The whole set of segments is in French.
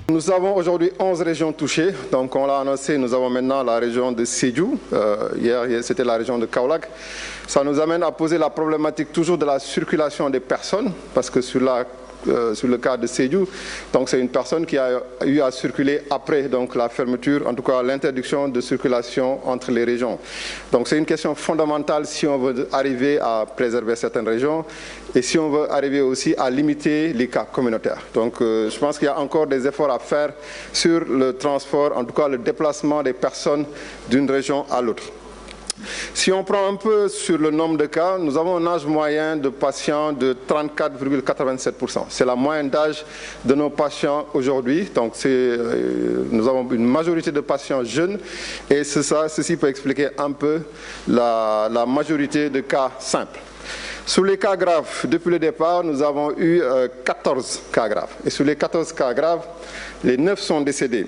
Nous avons aujourd'hui 11 régions touchées. Donc, on l'a annoncé, nous avons maintenant la région de Sédhiou. Hier, c'était la région de Kaolack. Ça nous amène à poser la problématique toujours de la circulation des personnes, parce que sur le cas de Sédhiou, donc c'est une personne qui a eu à circuler après donc la fermeture, en tout cas l'interdiction de circulation entre les régions. Donc c'est une question fondamentale si on veut arriver à préserver certaines régions et si on veut arriver aussi à limiter les cas communautaires. Donc je pense qu'il y a encore des efforts à faire sur le transport, en tout cas le déplacement des personnes d'une région à l'autre. Si on prend un peu sur le nombre de cas, nous avons un âge moyen de patients de 34,87%. C'est la moyenne d'âge de nos patients aujourd'hui. Donc nous avons une majorité de patients jeunes et ceci peut expliquer un peu la majorité de cas simples. Sur les cas graves, depuis le départ, nous avons eu 14 cas graves. Et sur les 14 cas graves, les 9 sont décédés,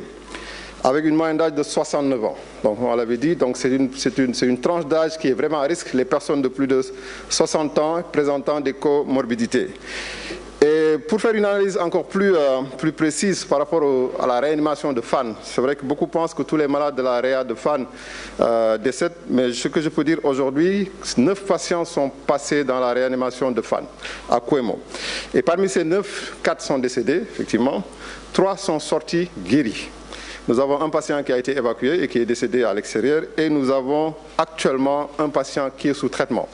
avec une moyenne d'âge de 69 ans. Donc on l'avait dit, donc c'est une tranche d'âge qui est vraiment à risque, les personnes de plus de 60 ans présentant des comorbidités. Et pour faire une analyse encore plus précise par rapport à la réanimation de Fann, c'est vrai que beaucoup pensent que tous les malades de la réa de Fann décèdent, mais ce que je peux dire aujourd'hui, 9 patients sont passés dans la réanimation de Fann, à Kouémo. Et parmi ces 9, 4 sont décédés, effectivement, 3 sont sortis guéris. Nous avons un patient qui a été évacué et qui est décédé à l'extérieur et nous avons actuellement un patient qui est sous traitement.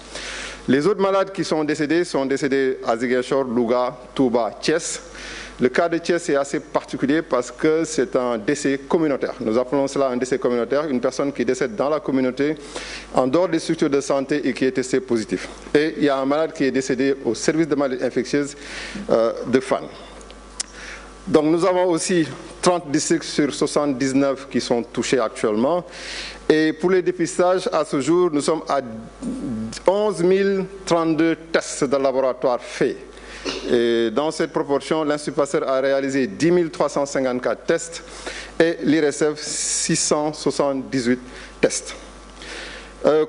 Les autres malades qui sont décédés à Ziguinchor, Louga, Touba, Thiès. Le cas de Thiès est assez particulier parce que c'est un décès communautaire. Nous appelons cela un décès communautaire, une personne qui décède dans la communauté, en dehors des structures de santé et qui est testé positif. Et il y a un malade qui est décédé au service de maladies infectieuses de Fann. Donc nous avons aussi 30 districts sur 79 qui sont touchés actuellement. Et pour les dépistages, à ce jour, nous sommes à 11 032 tests de laboratoire faits. Et dans cette proportion, l'Institut Pasteur a réalisé 10 354 tests et l'IRSF 678 tests.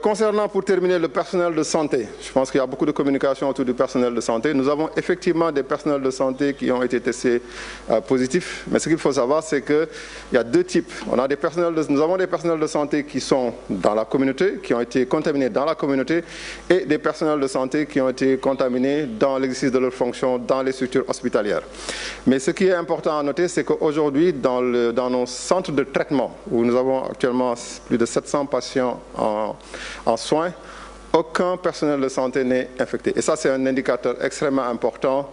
Concernant, pour terminer, le personnel de santé, je pense qu'il y a beaucoup de communication autour du personnel de santé. Nous avons effectivement des personnels de santé qui ont été testés positifs, mais ce qu'il faut savoir, c'est qu'il y a deux types. Nous avons des personnels de santé qui sont dans la communauté, qui ont été contaminés dans la communauté, et des personnels de santé qui ont été contaminés dans l'exercice de leurs fonctions dans les structures hospitalières. Mais ce qui est important à noter, c'est qu'aujourd'hui, dans nos centres de traitement, où nous avons actuellement plus de 700 patients en soins, aucun personnel de santé n'est infecté. Et ça, c'est un indicateur extrêmement important.